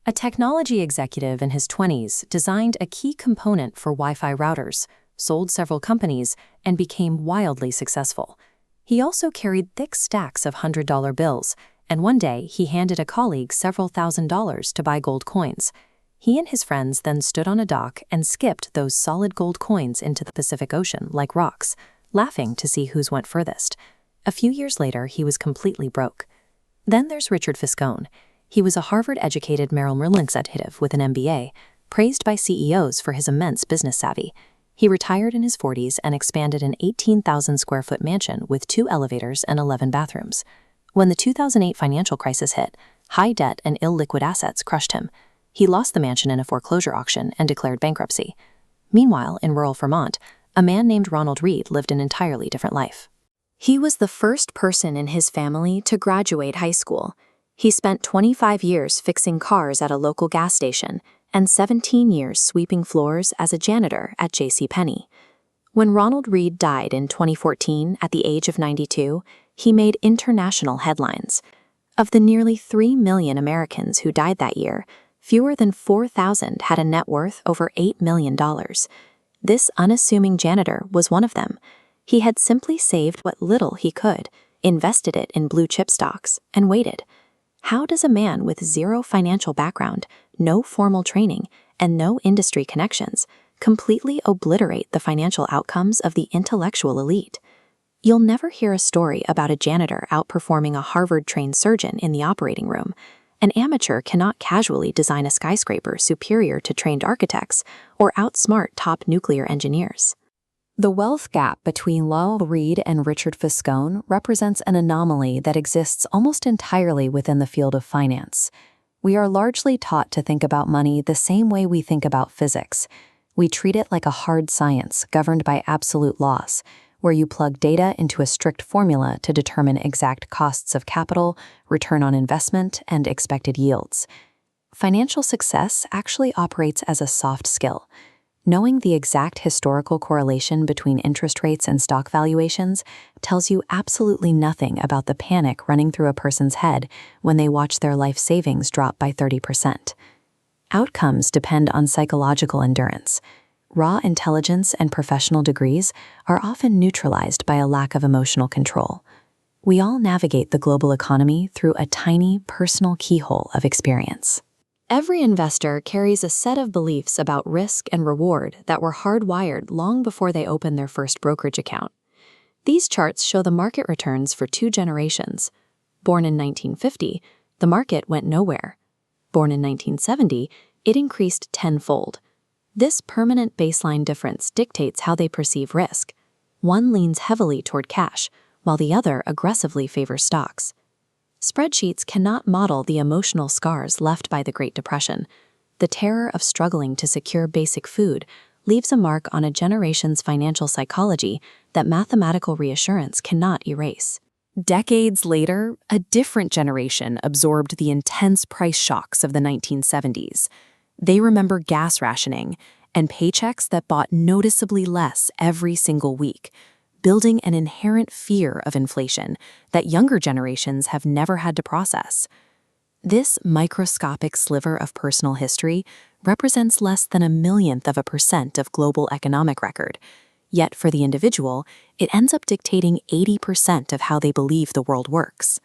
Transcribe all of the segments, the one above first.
A technology executive in his 20s designed a key component for Wi-Fi routers, sold several companies, and became wildly successful. He also carried thick stacks of $100 bills, and one day he handed a colleague several $1,000s to buy gold coins. He and his friends then stood on a dock and skipped those solid gold coins into the Pacific Ocean like rocks, laughing to see whose went furthest. A few years later, he was completely broke. Then there's Richard Fiscone. He was a Harvard-educated Merrill Lynch executive with an MBA, praised by CEOs for his immense business savvy. He retired in his 40s and expanded an 18,000-square-foot mansion with 2 elevators and 11 bathrooms. When the 2008 financial crisis hit, high debt and illiquid assets crushed him. He lost the mansion in a foreclosure auction and declared bankruptcy. Meanwhile, in rural Vermont, a man named Ronald Read lived an entirely different life. He was the first person in his family to graduate high school. He spent 25 years fixing cars at a local gas station and 17 years sweeping floors as a janitor at JCPenney. When Ronald Read died in 2014 at the age of 92, he made international headlines. Of the nearly 3 million Americans who died that year, fewer than 4,000 had a net worth over $8 million. This unassuming janitor was one of them. He had simply saved what little he could, invested it in blue-chip stocks, and waited. How does a man with zero financial background, no formal training, and no industry connections completely obliterate the financial outcomes of the intellectual elite? You'll never hear a story about a janitor outperforming a Harvard-trained surgeon in the operating room. An amateur cannot casually design a skyscraper superior to trained architects or outsmart top nuclear engineers. The wealth gap between Ronald Read and Richard Fiscone represents an anomaly that exists almost entirely within the field of finance. We are largely taught to think about money the same way we think about physics. We treat it like a hard science governed by absolute laws, where you plug data into a strict formula to determine exact costs of capital, return on investment, and expected yields. Financial success actually operates as a soft skill. Knowing the exact historical correlation between interest rates and stock valuations tells you absolutely nothing about the panic running through a person's head when they watch their life savings drop by 30%. Outcomes depend on psychological endurance. Raw intelligence and professional degrees are often neutralized by a lack of emotional control. We all navigate the global economy through a tiny, personal keyhole of experience. Every investor carries a set of beliefs about risk and reward that were hardwired long before they opened their first brokerage account. These charts show the market returns for 2 generations. Born in 1950, the market went nowhere. Born in 1970, it increased tenfold. This permanent baseline difference dictates how they perceive risk. One leans heavily toward cash, while the other aggressively favors stocks. Spreadsheets cannot model the emotional scars left by the Great Depression. The terror of struggling to secure basic food leaves a mark on a generation's financial psychology that mathematical reassurance cannot erase. Decades later, a different generation absorbed the intense price shocks of the 1970s. They remember gas rationing and paychecks that bought noticeably less every single week, building an inherent fear of inflation that younger generations have never had to process. This microscopic sliver of personal history represents less than 0.1% of global economic record, yet for the individual, it ends up dictating 80% of how they believe the world works.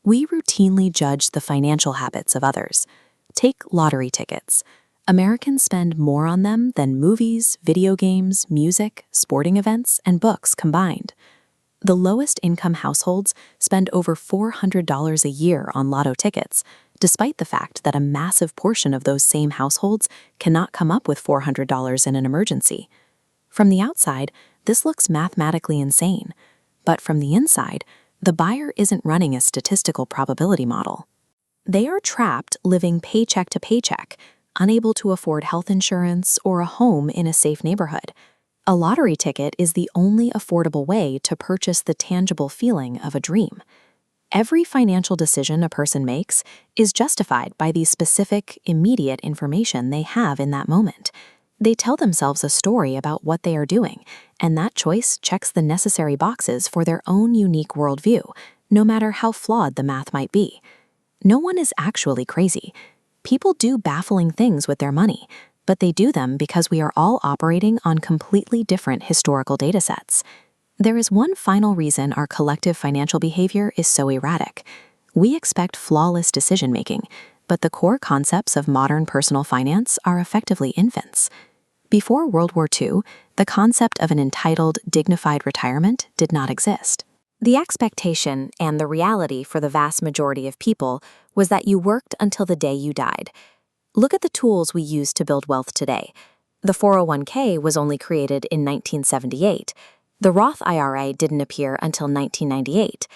We routinely judge the financial habits of others. Take lottery tickets. Americans spend more on them than movies, video games, music, sporting events, and books combined. The lowest income households spend over $400 a year on lotto tickets, despite the fact that a massive portion of those same households cannot come up with $400 in an emergency. From the outside, this looks mathematically insane, but from the inside, the buyer isn't running a statistical probability model. They are trapped living paycheck to paycheck, unable to afford health insurance or a home in a safe neighborhood. A lottery ticket is the only affordable way to purchase the tangible feeling of a dream. Every financial decision a person makes is justified by the specific, immediate information they have in that moment. They tell themselves a story about what they are doing, and that choice checks the necessary boxes for their own unique worldview, no matter how flawed the math might be. No one is actually crazy. People do baffling things with their money, but they do them because we are all operating on completely different historical datasets. There is one final reason our collective financial behavior is so erratic. We expect flawless decision-making, but the core concepts of modern personal finance are effectively infants. Before World War II, the concept of an entitled, dignified retirement did not exist. The expectation and the reality for the vast majority of people was that you worked until the day you died. Look at the tools we use to build wealth today. The 401k was only created in 1978. The Roth IRA didn't appear until 1998.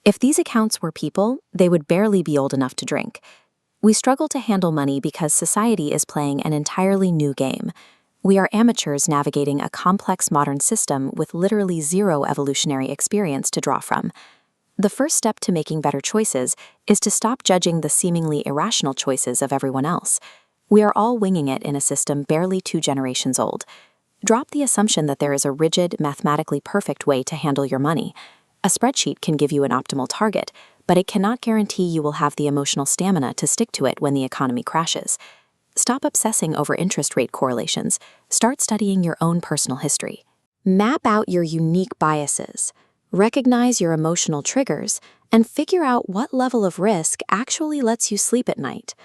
If these accounts were people, they would barely be old enough to drink. We struggle to handle money because society is playing an entirely new game. We are amateurs navigating a complex modern system with literally zero evolutionary experience to draw from. The first step to making better choices is to stop judging the seemingly irrational choices of everyone else. We are all winging it in a system barely 2 generations old. Drop the assumption that there is a rigid, mathematically perfect way to handle your money. A spreadsheet can give you an optimal target, but it cannot guarantee you will have the emotional stamina to stick to it when the economy crashes. Stop obsessing over interest rate correlations. Start studying your own personal history. Map out your unique biases. Recognize your emotional triggers and figure out what level of risk actually lets you sleep at night.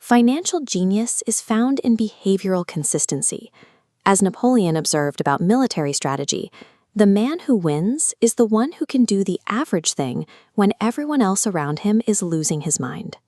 Financial genius is found in behavioral consistency. As Napoleon observed about military strategy, the man who wins is the one who can do the average thing when everyone else around him is losing his mind.